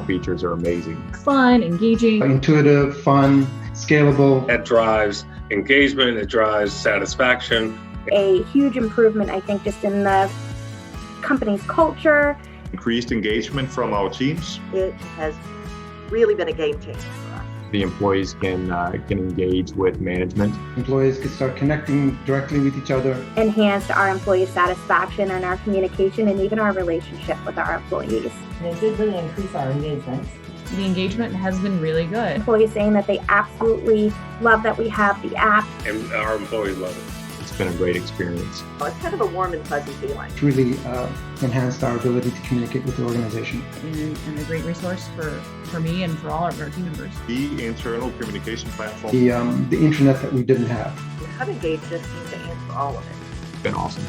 features are amazing. Fun, engaging. Intuitive, fun, scalable. It drives engagement, it drives satisfaction. A huge improvement, I think, just in the company's culture. Increased engagement from our teams. It has really been a game changer for us. The employees can engage with management. Employees can start connecting directly with each other. Enhanced our employee satisfaction and our communication and even our relationship with our employees. And it did really increase our engagement. The engagement has been really good. Employees saying that they absolutely love that we have the app. And our employees love it. It's been a great experience. It's kind of a warm and fuzzy feeling. It's really enhanced our ability to communicate with the organization. And a great resource for me and for all of our team members. The internal communication platform. The intranet that we didn't have. HubEngage just seems to answer all of it. It's been awesome.